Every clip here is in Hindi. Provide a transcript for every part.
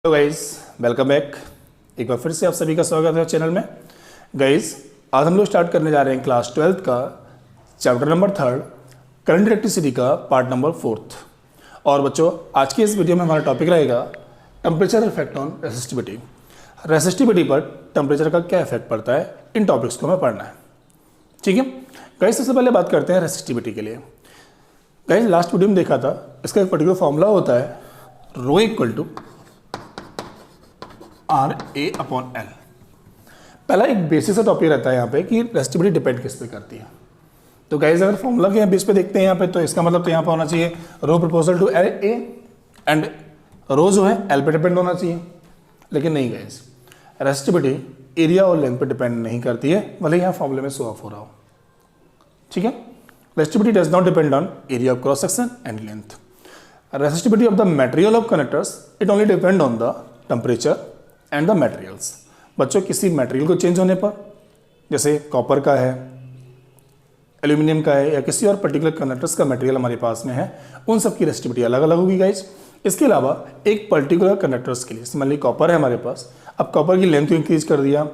Hello guys, welcome back. एक बार फिर से आप सभी का स्वागत है चैनल में। गाइस, आज हम लोग स्टार्ट करने जा रहे हैं क्लास 12 का चैप्टर नंबर 3 करंट इलेक्ट्रिसिटी का पार्ट नंबर 4। और बच्चों, आज के इस वीडियो में हमारा टॉपिक रहेगा temperature effect on resistivity. Resistivity पर टेम्परेचर का क्या इफेक्ट पड़ता है, इन टॉपिक्स को हमें पढ़ना है। ठीक है गाइस, सबसे पहले बात करते हैं रेसिस्टिविटी के लिए। गाइस, लास्ट वीडियो में देखा था, इसका एक पर्टिकुलर फॉर्मूला होता है रो इक्वल टू RA/L। पहला एक बेसिक सा टॉपिक रहता है यहाँ पे कि रेसिस्टिविटी डिपेंड किस पे करती है। तो गाइस, अगर फॉर्मूला के बेस पे देखते हैं यहाँ पे, तो इसका मतलब तो यहाँ पे होना चाहिए रो प्रोपोर्शनल टू A एंड रो जो है L पे डिपेंड होना चाहिए। लेकिन नहीं गाइस, रेसिस्टिविटी एरिया और लेंथ पे डिपेंड नहीं करती है, भले यहाँ फॉर्मूले में शो ऑफ हो रहा हो। ठीक है, resistivity does not depend on area of cross section and length. Resistivity of the material of conductors it only depend on the temperature and the materials. बच्चों, किसी मटेरियल को चेंज होने पर, जैसे कॉपर का है, एल्यूमिनियम का है, या किसी और पर्टिकुलर कंडक्टर्स का मटेरियल हमारे पास में है, उन सब की रेसिस्टिविटी अलग अलग होगी गाइज। इसके अलावा एक पर्टिकुलर कंडक्टर्स के लिए, मान लीजिए कॉपर है हमारे पास, अब कॉपर की लेंथ को इंक्रीज कर दिया,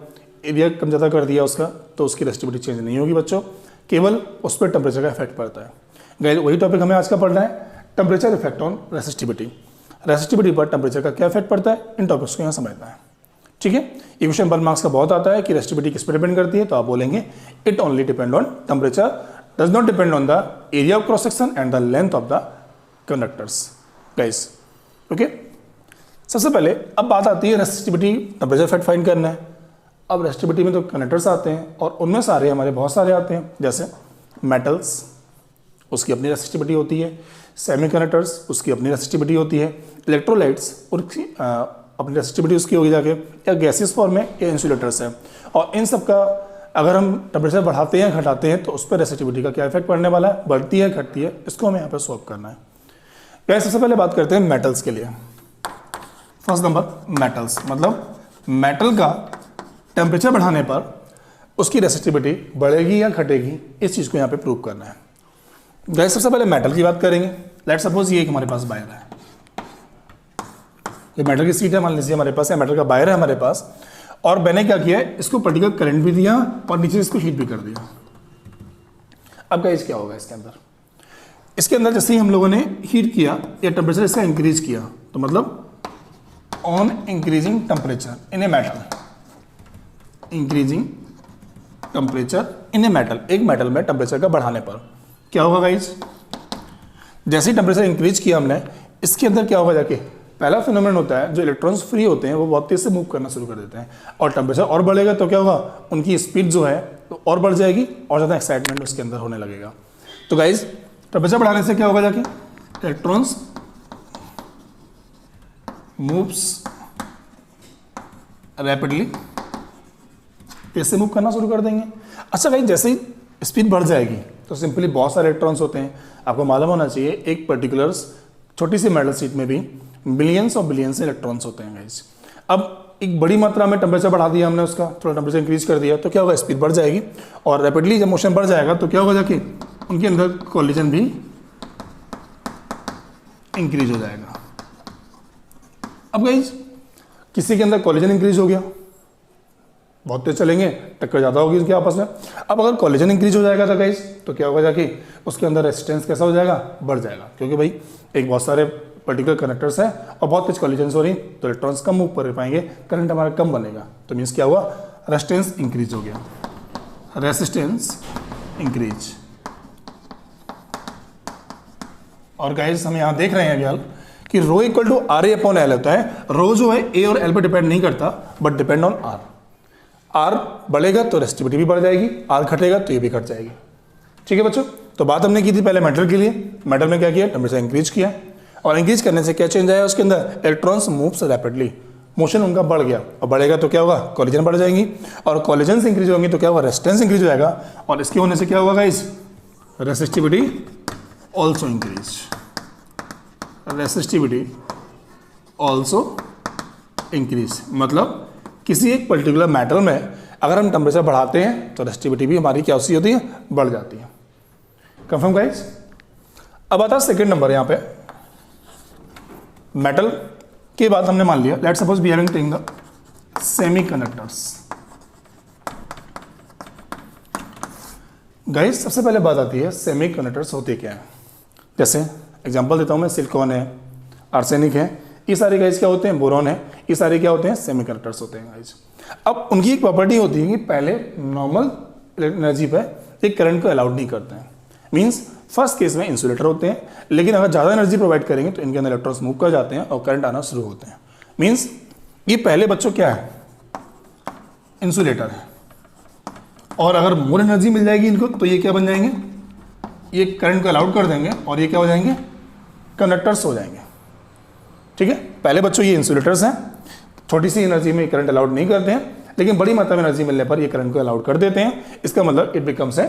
एरिया कम ज़्यादा कर दिया उसका, तो उसकी रेसिस्टिविटी चेंज नहीं होगी बच्चों, केवल उस पर टेम्परेचर का इफेक्ट पड़ता है। गाइज, वही टॉपिक हमें आज का पढ़ना है, temperature effect on resistivity. Resistivity पर टेम्परेचर का क्या इफेक्ट पड़ता है, इन टॉपिक्स को यहाँ समझना है। ठीक है, ये क्वेश्चन 1 मार्क्स का बहुत आता है कि रेसिस्टिविटी किस पर डिपेंड करती है, तो आप बोलेंगे it only depend on temperature, does not depend on the area of cross section and the length of the conductors. Guys, okay, सबसे पहले अब बात आती है रेसिस्टिविटी टेम्परेचर इफेक्ट फाइंड करना है। अब रेसिस्टिविटी में तो कंडक्टर्स आते हैं और उनमें सारे हमारे बहुत सारे आते हैं, जैसे मेटल्स, उसकी अपनी रेसिस्टिविटी होती है, सेमीकंडक्टर्स, उसकी अपनी रेसिस्टिविटी होती है, इलेक्ट्रोलाइट्स उसकी अपनी रेसिस्टिविटी उसकी होगी जाके, या गैसेस फॉर्म में, या इंसुलेटर्स है। और इन सब का अगर हम टेम्परेचर बढ़ाते हैं घटाते हैं तो उस पर रेसिस्टिविटी का क्या इफेक्ट पड़ने वाला है, बढ़ती है घटती है, इसको हमें यहाँ पर सॉल्व करना है। गाइस, सबसे पहले बात करते हैं मेटल्स के लिए। फर्स्ट नंबर मेटल्स, मतलब मेटल का टेम्परेचर बढ़ाने पर उसकी रेसिस्टिविटी बढ़ेगी या घटेगी, इस चीज़ को यहाँ पे प्रूव करना है। गाइस, सबसे पहले मेटल की बात करेंगे। लेट्स सपोज ये एक हमारे पास वायर है, ये मेटल की सीट है मान लीजिए हमारे पास, या मेटल का वायर है हमारे पास, और मैंने क्या किया है, इसको पर्टिकुलर करंट भी दिया और नीचे इसको हीट भी कर दिया। अब गाइस क्या होगा इसके अंदर जैसे ही हम लोगों ने हीट किया या टेम्परेचर इसका इंक्रीज किया, तो मतलब on increasing temperature in a metal, increasing temperature in a metal, एक मेटल में टेम्परेचर का बढ़ाने पर क्या होगा गाइस, जैसे ही टेम्परेचर इंक्रीज किया हमने, इसके अंदर क्या होगा जाके, पहला फिनोमेनन होता है जो इलेक्ट्रॉन्स फ्री होते हैं वो बहुत तेज से मूव करना शुरू कर देते हैं, और टेम्परेचर और बढ़ेगा तो क्या होगा, उनकी स्पीड जो है तो और बढ़ जाएगी और ज़्यादा एक्साइटमेंट उसके अंदर होने लगेगा। तो गाइज, टेम्परेचर बढ़ाने से क्या होगा जाके, इलेक्ट्रॉन्स मूव्स रैपिडली, तेज से मूव करना शुरू कर देंगे। अच्छा गाइज, जैसे ही स्पीड बढ़ जाएगी तो सिंपली बहुत सारे इलेक्ट्रॉन्स होते हैं, आपको मालूम होना चाहिए एक पर्टिकुलर छोटी सी मेटल शीट में भी बिलियंस और बिलियंस इलेक्ट्रॉन्स होते हैं गाइस। अब एक बड़ी मात्रा में टेम्परेचर बढ़ा दिया हमने, उसका थोड़ा टेम्परेचर इंक्रीज कर दिया, तो क्या होगा, स्पीड बढ़ जाएगी, और रैपिडली जब मोशन बढ़ जाएगा तो क्या होगा जाके, उनके अंदर कोलिजन भी इंक्रीज हो जाएगा। अब गाइस, किसी के अंदर कोलिजन इंक्रीज हो गया, बहुत तेज चलेंगे, टक्कर ज़्यादा होगी उनके आपस में। अब अगर कोलिजन इंक्रीज हो जाएगा तो गाइस, तो क्या होगा जाके, उसके अंदर रेजिस्टेंस कैसा हो जाएगा, बढ़ जाएगा, क्योंकि भाई एक बहुत सारे पर्टिकुलर कंडक्टर्स हैं और बहुत तेज कोलिजन हो रही, तो इलेक्ट्रॉन्स कम मूव कर पाएंगे, करंट हमारा कम बनेगा, तो मीन्स क्या हुआ, रेजिस्टेंस इंक्रीज हो गया, रेजिस्टेंस इंक्रीज। और गाइस, हम यहाँ देख रहे हैं अभी कि रो इक्वल टू RA/L होता है। रो जो है A और L पर डिपेंड नहीं करता, but depend on R। R बढ़ेगा तो रेसिस्टिविटी भी बढ़ जाएगी, R घटेगा तो ये भी घट जाएगी। ठीक है बच्चों, तो बात हमने की थी पहले मेटल के लिए। मेटल में क्या किया, टेम्परेचर इंक्रीज किया, और इंक्रीज करने से क्या चेंज आया उसके अंदर, इलेक्ट्रॉन्स मूव्स रैपिडली, मोशन उनका बढ़ गया, और बढ़ेगा तो क्या होगा, कोलिजन बढ़ जाएंगी, और कोलिजन इंक्रीज होंगी तो क्या होगा, रेजिस्टेंस इंक्रीज हो जाएगा, और इसके होने से क्या होगा guys, resistivity also increase, resistivity also increase. मतलब किसी एक पर्टिकुलर मेटल में अगर हम टेम्परेचर बढ़ाते हैं तो रेसिस्टिविटी भी हमारी क्या होती है, बढ़ जाती है। Confirm guys. अब आता है सेकेंड नंबर यहाँ पे, मेटल के बाद हमने मान लिया let suppose we having taking the semiconductors. Guys सबसे पहले बात आती है सेमीकंडक्टर्स होते क्या है। जैसे एग्जांपल देता हूं मैं, सिलिकॉन है, आर्सेनिक है, ये सारे गाइस क्या होते हैं, बोरॉन है, ये सारे क्या होते हैं, सेमीकंडक्टर्स होते हैं गाइस। अब उनकी एक प्रॉपर्टी होती है कि पहले नॉर्मल एनर्जी पे एक करंट को अलाउड नहीं करते हैं। मींस फर्स्ट केस में इंसुलेटर होते हैं, लेकिन अगर ज़्यादा एनर्जी प्रोवाइड करेंगे तो इनके अंदर इलेक्ट्रॉन्स मूव कर जाते हैं और करंट आना शुरू होते हैं। मींस ये पहले बच्चों क्या है, इंसुलेटर है, और अगर मोर एनर्जी मिल जाएगी इनको तो ये क्या बन जाएंगे, ये करंट को अलाउड कर देंगे और ये क्या हो जाएंगे, कंडक्टर्स हो जाएंगे। ठीक है, पहले बच्चों ये इंसुलेटर्स हैं, छोटी सी एनर्जी में करंट अलाउड नहीं करते हैं, लेकिन बड़ी मात्रा में एनर्जी मिलने पर ये करंट को अलाउड कर देते हैं। इसका मतलब इट बिकम्स ए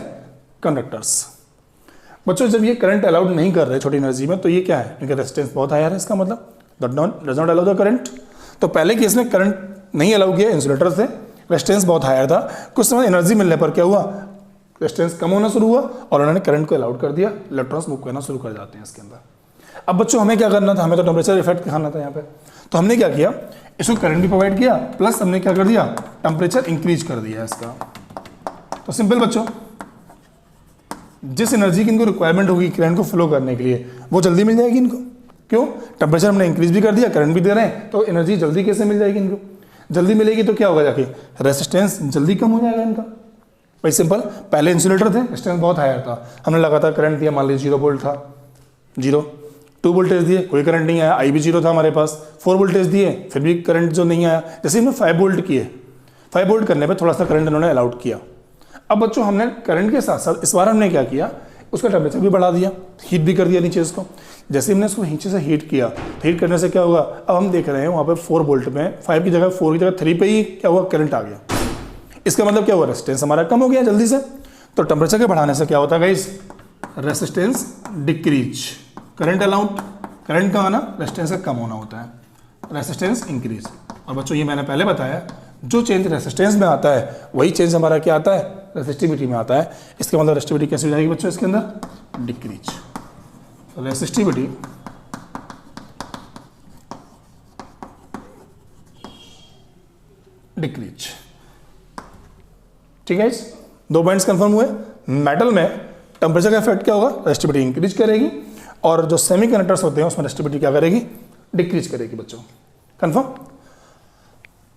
कंडक्टर्स। बच्चों जब ये करंट अलाउड नहीं कर रहे छोटी एनर्जी में तो ये क्या है, इनका रेजिस्टेंस बहुत हायर है, इसका मतलब does not allow the current. तो पहले केस में करंट नहीं अलाउ किया इंसुलेटर से, रेजिस्टेंस बहुत हायर था, कुछ समय एनर्जी मिलने पर क्या हुआ, रेजिस्टेंस कम होना शुरू हुआ और उन्होंने करंट को अलाउड कर दिया, इलेक्ट्रॉन्स मूव करना शुरू कर जाते हैं इसके अंदर। अब बच्चों हमें क्या करना था, हमें तो टेम्परेचर इफेक्ट दिखाना था यहाँ पे, तो हमने क्या किया, इसको करंट भी प्रोवाइड किया प्लस हमने क्या कर दिया, टेम्परेचर इंक्रीज कर दिया इसका। तो सिंपल बच्चों, जिस एनर्जी की इनको रिक्वायरमेंट होगी करंट को फ्लो करने के लिए वो जल्दी मिल जाएगी इनको। क्यों, टेम्परेचर हमने इंक्रीज भी कर दिया, करंट भी दे रहे हैं, तो एनर्जी जल्दी कैसे मिल जाएगी इनको, जल्दी मिलेगी तो क्या होगा, जाके रेजिस्टेंस जल्दी कम हो जाएगा इनका। भाई सिंपल, पहले इंसुलेटर थे, रेजिस्टेंस बहुत हायर था, हमने लगातार करंट दिया, मान लीजिए 0 वोल्ट था, 0 2 वोल्टेज दिए, कोई करंट नहीं आया, आई भी 0 था हमारे पास, 4 वोल्टेज दिए फिर भी करंट जो नहीं आया। जैसे हमने 5 वोल्ट किए, 5 वोल्ट करने पर थोड़ा सा करंट उन्होंने अलाउड किया। अब बच्चों हमने करंट के साथ साथ इस बार हमने क्या किया, उसका टेम्परेचर भी बढ़ा दिया, हीट भी कर दिया नीचे इसको। जैसे हमने इसको नीचे से हीट किया, हीट करने से क्या होगा, अब हम देख रहे हैं वहाँ पे 4 वोल्ट में 5 की जगह 4 की जगह 3 पे ही क्या हुआ, करंट आ गया। इसका मतलब क्या हुआ, रेजिस्टेंस हमारा कम हो गया जल्दी से। तो टेम्परेचर के बढ़ाने से क्या होता है guys, resistance decrease, current allowed, current का आना रेजिस्टेंस का कम होना होता है, रेजिस्टेंस इंक्रीज। और बच्चों ये मैंने पहले बताया, जो चेंज रेजिस्टेंस में आता है वही चेंज हमारा क्या आता है, रेजिस्टिविटी में आता है। इसका मतलब रेजिस्टिविटी कैसे हो जाएगी बच्चों इसके अंदर, डिक्रीज। Resistivity decrease. ठीक है, दो पॉइंट्स कंफर्म हुए। मेटल में टेम्परेचर का इफेक्ट क्या होगा, रेजिस्टिविटी इंक्रीज करेगी, और जो सेमीकंडक्टर्स होते हैं उसमें रेजिस्टिविटी क्या करेगी, डिक्रीज करेगी बच्चों। कंफर्म।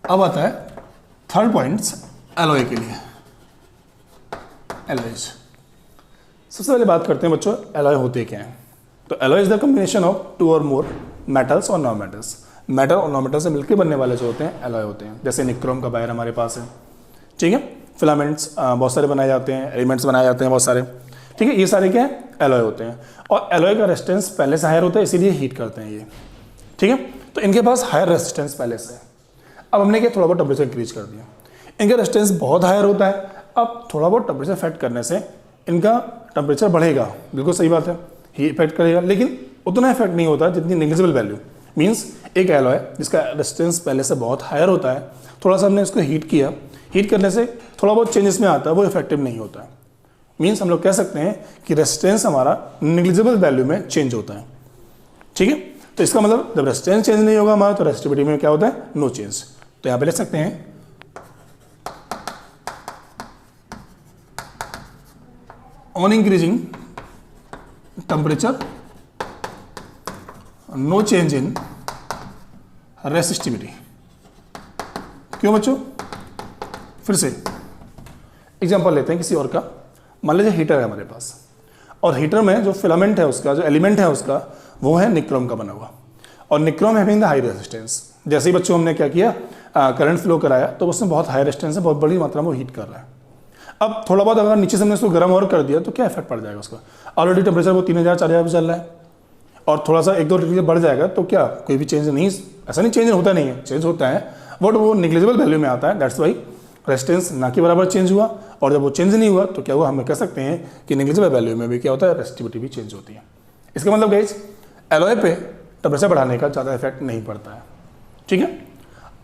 अब आता है थर्ड पॉइंट्स एलॉय के लिए। एलॉयज, सबसे पहले बात करते हैं बच्चों एलॉय होते क्या हैं। तो alloy is the combination of 2 और मोर मेटल्स और नॉन मेटल्स। मेटल और नॉन मेटल से मिलकर बनने वाले जो होते हैं एलॉय होते हैं। जैसे निक्रोम का वायर हमारे पास है, ठीक है, फिलामेंट्स बहुत सारे बनाए जाते हैं, एलिमेंट्स बनाए जाते हैं बहुत सारे, ठीक है, ये सारे क्या है, एलॉय होते हैं। और एलॉय का रेजिस्टेंस पहले से हायर होता है, इसीलिए हीट करते हैं ये, ठीक है। तो इनके पास हायर रेजिस्टेंस पहले से है। अब हमने क्या, थोड़ा बहुत टेम्परेचर इंक्रीज कर दिया, इनका रेजिस्टेंस बहुत हायर होता है। अब थोड़ा बहुत टेम्परेचर इफेक्ट करने से इनका टेम्परेचर बढ़ेगा, बिल्कुल सही बात है, ही इफेक्ट करेगा, लेकिन उतना इफेक्ट नहीं होता जितनी नेग्लिजिबल वैल्यू। मींस एक एलॉय जिसका रेजिस्टेंस पहले से बहुत हायर होता है, थोड़ा सा हमने इसको हीट किया, हीट करने से थोड़ा बहुत चेंजेस में आता है, वो इफेक्टिव नहीं होता है। मींस हम लोग कह सकते हैं कि रेजिस्टेंस हमारा नेग्लिजिबल वैल्यू में चेंज होता है, ठीक है। तो इसका मतलब जब रेजिस्टेंस चेंज नहीं होगा हमारा, तो रेजिस्टिविटी में क्या होता है, नो चेंज। तो यहाँ पे लिख सकते हैं on increasing temperature no change in resistivity. क्यों बच्चों, फिर से एग्जांपल लेते हैं किसी और का। मान लीजिए हीटर है हमारे पास, और हीटर में जो फिलामेंट है उसका, जो एलिमेंट है उसका, वो है निक्रोम का बना हुआ, और nichrome having the high resistance. जैसे ही बच्चों हमने क्या किया, करंट फ्लो कराया, तो उसमें बहुत हाई रेजिस्टेंस है, बहुत बड़ी मात्रा में वो हीट कर रहा है। अब थोड़ा बहुत अगर नीचे से हमने उसको गर्म और कर दिया तो क्या इफेक्ट पड़ जाएगा उसका। ऑलरेडी टेम्परेचर वो 3000 4000 पे चल रहा है, और थोड़ा सा 1-2 डिग्री बढ़ जाएगा तो क्या कोई भी चेंज नहीं, ऐसा नहीं चेंज होता नहीं है, चेंज होता है, बट वो निग्लिजिबल वैल्यू में आता है। दैट्स वाई रेजिस्टेंस ना के बराबर चेंज हुआ, और जब वो चेंज नहीं हुआ तो क्या हुआ, हम कह सकते हैं कि निग्लिजिबल वैल्यू में भी क्या होता है, रेजिस्टिविटी भी चेंज होती है। इसका मतलब गाइस एलॉय पे टेम्परेचर बढ़ाने का ज़्यादा इफेक्ट नहीं पड़ता है, ठीक है।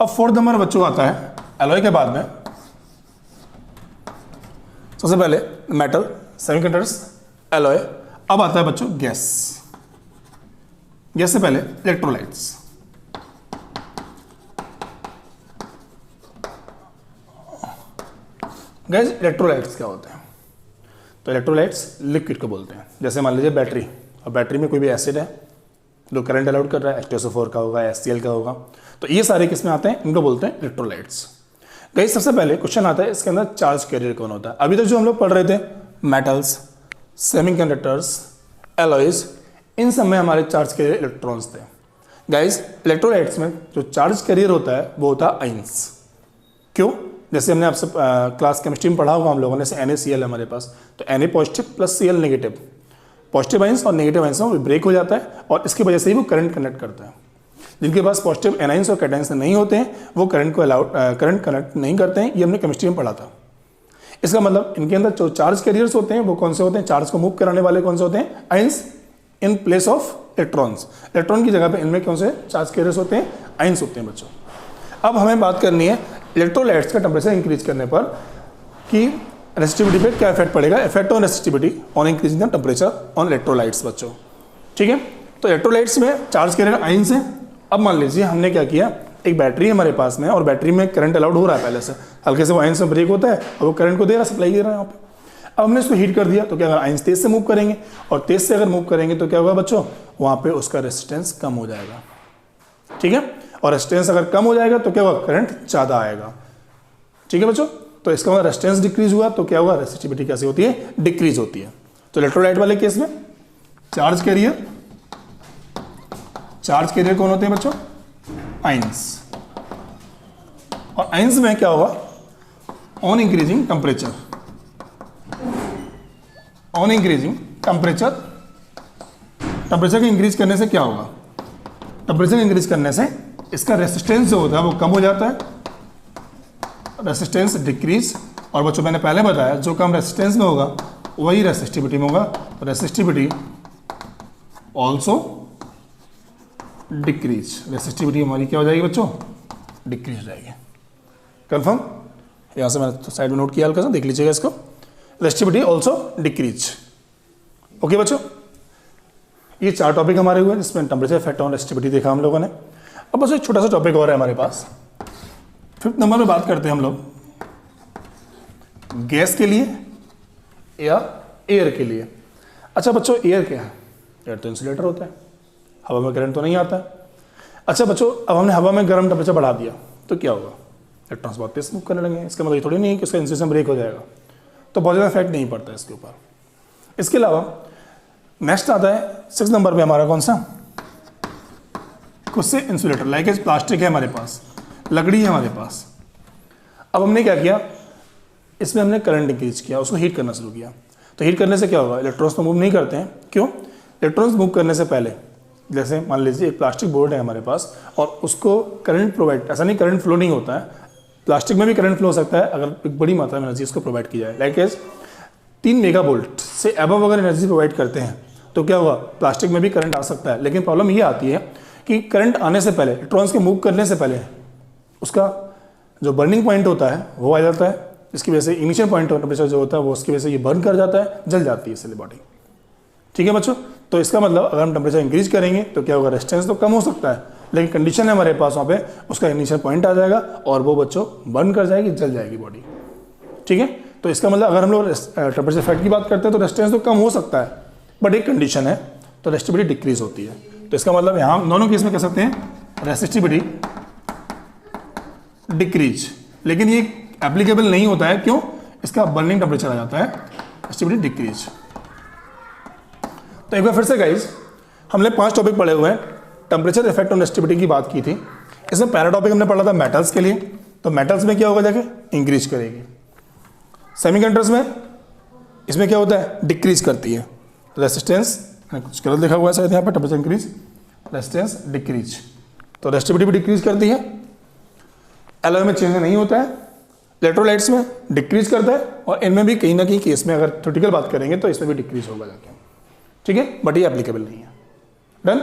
अब फोर्थ नंबर बच्चों आता है एलॉय के बाद में, सबसे पहले मेटल, सेमीकंडक्टर्स, एलॉय। अब आता है बच्चों गैस। गैस से पहले इलेक्ट्रोलाइट्स। गाइस इलेक्ट्रोलाइट्स क्या होते हैं? तो इलेक्ट्रोलाइट्स लिक्विड को बोलते हैं। जैसे मान लीजिए बैटरी, और बैटरी में कोई भी एसिड है जो करंट अलाउड कर रहा है, H2SO4 का होगा, HCl का होगा, तो ये सारे किसमें आते हैं? इनको बोलते हैं इलेक्ट्रोलाइट्स। गाइस सबसे पहले क्वेश्चन आता है इसके अंदर चार्ज कैरियर कौन होता है? अभी तक जो हम लोग पढ़ रहे थे मेटल्स, सेमीकंडक्टर्स, एलॉयज, इन सब में हमारे चार्ज कैरियर इलेक्ट्रॉन्स थे। गाइस इलेक्ट्रोलाइट्स में जो चार्ज कैरियर होता है वो होता है आयंस। क्यों? जैसे हमने आपसे क्लास केमिस्ट्री में पढ़ा होगा हम लोगों ने, जैसे NaCl है हमारे पास, तो Na positive plus Cl negative, positive ions और नेगेटिव आयंस में ब्रेक हो जाता है और इसकी वजह से ही वो करंट कनेक्ट करता है। जिनके पास पॉजिटिव एनाइंस और कैटाइंस नहीं होते हैं वो करंट कनेक्ट नहीं करते हैं, ये हमने केमिस्ट्री में पढ़ा था। इसका मतलब इनके अंदर जो चार्ज कैरियर्स होते हैं वो कौन से होते हैं? चार्ज को मूव कराने वाले कौन से होते हैं? Ions in place of electrons. Electron की जगह पे इनमें कौन से चार्ज कैरियर्स होते हैं? आयंस होते हैं बच्चों। अब हमें बात करनी है इलेक्ट्रोलाइट्स का टेम्परेचर इंक्रीज करने पर कि रेसिस्टिविटी पे क्या इफेक्ट पड़ेगा। Effect on resistivity on increasing the temperature on electrolytes बच्चों। ठीक है, तो इलेक्ट्रोलाइट्स में चार्ज कैरियर आयंस है। अब मान लीजिए हमने क्या किया, एक बैटरी है हमारे पास में और बैटरी में करंट अलाउड हो रहा है, पहले से हल्के से वो आयंस में ब्रेक होता है और वो करंट को दे रहा है, सप्लाई दे रहा है यहाँ पे। अब हमने इसको हीट कर दिया तो क्या होगा? आयंस तेज से मूव करेंगे और तेज से अगर मूव करेंगे तो क्या होगा बच्चों? वहाँ पे उसका रेजिस्टेंस कम हो जाएगा। ठीक है, और रेजिस्टेंस अगर कम हो जाएगा तो क्या होगा? करंट ज़्यादा आएगा। ठीक है बच्चों, तो इसका मतलब रेजिस्टेंस डिक्रीज हुआ तो क्या होगा? रेसिस्टिविटी कैसे होती है? डिक्रीज होती है। तो इलेक्ट्रोलाइट वाले केस में चार्ज कैरियर कौन होते हैं बच्चों? आयंस। और आयंस में क्या होगा? ऑन इंक्रीजिंग टेम्परेचर टेम्परेचर को इंक्रीज करने से क्या होगा? टेम्परेचर इंक्रीज करने से इसका रेसिस्टेंस जो होता है वो कम हो जाता है, रेसिस्टेंस डिक्रीज। और बच्चों मैंने पहले बताया जो कम रेसिस्टेंस में होगा वही रेसिस्टिविटी में होगा, रेसिस्टिविटी ऑल्सो डिक्रीज। रेसिस्टिविटी हमारी क्या हो जाएगी बच्चों? डिक्रीज हो जाएगी। कंफर्म? यहाँ से मैंने तो साइड में नोट किया हल्का सा, देख लीजिएगा इसको। Resistivity also decrease. ओके बच्चों, ये 4 टॉपिक हमारे हुए जिसमें टेम्परेचर इफेक्ट ऑन रेसिस्टिविटी देखा हम लोगों ने। अब बस एक छोटा सा टॉपिक और है हमारे पास, 5th नंबर में बात करते हैं हम लोग गैस के लिए या एयर के लिए। अच्छा बच्चों, एयर क्या है? एयर तो इंसुलेटर होता है, हवा में करंट तो नहीं आता है। अच्छा बच्चों, अब हमने हवा में गर्म टेम्परेचर बढ़ा दिया तो क्या होगा? इलेक्ट्रॉन्स बहुत तेज मूव करने लगे। इसका मतलब ये थोड़ी नहीं है कि उसका इंसुलेशन ब्रेक हो जाएगा, तो बहुत ज़्यादा इफेक्ट नहीं पड़ता है इसके ऊपर। इसके अलावा नेक्स्ट आता है 6 नंबर पे हमारा कौन सा? खुद से इंसुलेटर, लाइक एज प्लास्टिक है हमारे पास, लकड़ी है हमारे पास। अब हमने क्या किया, इसमें हमने करंट इंक्रीज किया, उसको हीट करना शुरू किया। तो हीट करने से क्या होगा? इलेक्ट्रॉन्स तो मूव नहीं करते हैं। क्यों? इलेक्ट्रॉन्स मूव करने से पहले, जैसे मान लीजिए एक प्लास्टिक बोर्ड है हमारे पास और उसको करंट प्रोवाइड, ऐसा नहीं करंट फ्लो नहीं होता है, प्लास्टिक में भी करंट फ्लो हो सकता है अगर एक बड़ी मात्रा में एनर्जी उसको प्रोवाइड की जाए। लाइक एज 3 मेगावोल्ट से अबव अगर एनर्जी प्रोवाइड करते हैं तो क्या होगा? प्लास्टिक में भी करंट आ सकता है। लेकिन प्रॉब्लम ये आती है कि करंट आने से पहले, इलेक्ट्रॉन्स के मूव करने से पहले उसका जो बर्निंग पॉइंट होता है वो आ जाता है, जिसकी वजह से इनिशियल पॉइंट ऑफ टेम्परेचर जो होता है वो उसकी वजह से ये बर्न कर जाता है, जल जाती है इसलिए बॉडी। ठीक है बच्चों, तो इसका मतलब अगर हम टेम्परेचर इंक्रीज करेंगे तो क्या होगा? रेजिस्टेंस तो कम हो सकता है, लेकिन कंडीशन है हमारे पास वहाँ पे उसका इनिशियल पॉइंट आ जाएगा और वो बच्चों बर्न कर जाएगी, जल जाएगी बॉडी। ठीक है, तो इसका मतलब अगर हम लोग टेम्परेचर इफेक्ट की बात करते हैं तो रेजिस्टेंस तो कम हो सकता है, बट एक कंडीशन है तो रेसिस्टिविटी डिक्रीज होती है। तो इसका मतलब यहाँ दोनों केस में कह सकते हैं रेसिस्टिविटी डिक्रीज, लेकिन ये एप्लीकेबल नहीं होता है। क्यों? इसका बर्निंग टेम्परेचर आ जाता है, रेसिस्टिविटी डिक्रीज। तो एक बार फिर से गाइज, हमने 5 टॉपिक पढ़े हुए हैं, टेम्परेचर इफेक्ट ऑन रेसिस्टिविटी की बात की थी। इसमें पहला टॉपिक हमने पढ़ा था मेटल्स के लिए, तो मेटल्स में क्या होगा? जाके इंक्रीज करेगी। सेमीकंडक्टर्स में इसमें क्या होता है? डिक्रीज करती है। रेसिस्टेंस, कुछ गलत लिखा हुआ है शायद यहाँ पर, टेम्परेचर इंक्रीज, रेसिस्टेंस डिक्रीज, तो रेसिस्टिविटी भी डिक्रीज करती है। एलॉय में चेंज नहीं होता है, इलेक्ट्रोलाइट्स में डिक्रीज करता है, और इनमें भी कहीं ना कहीं केस में अगर थ्योरेटिकल बात करेंगे तो इसमें भी डिक्रीज होगा जाके। ठीक है, बट ये एप्लीकेबल नहीं है। डन?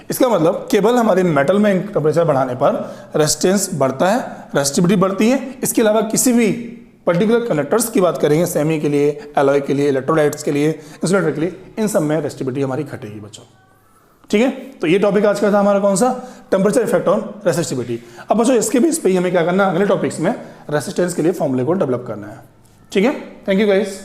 इसका मतलब केवल हमारे मेटल में टेम्परेचर बढ़ाने पर रेजिस्टेंस बढ़ता है, रेसिस्टिविटी बढ़ती है। इसके अलावा किसी भी पर्टिकुलर कंडक्टर्स की बात करेंगे, सेमी के लिए, एलॉय के लिए, इलेक्ट्रोलाइट्स के लिए, इंसुलेटर के लिए, इन सब में रेसिस्टिविटी हमारी घटेगी बच्चों। ठीक है, तो ये टॉपिक आज का था हमारा कौन सा? Temperature effect on resistivity. अब बच्चों इसके बेस पे ही हमें क्या करना है? अगले टॉपिक्स में रेसिस्टेंस के लिए फॉर्मूले को डेवलप करना है। ठीक है, थैंक यू गाइस।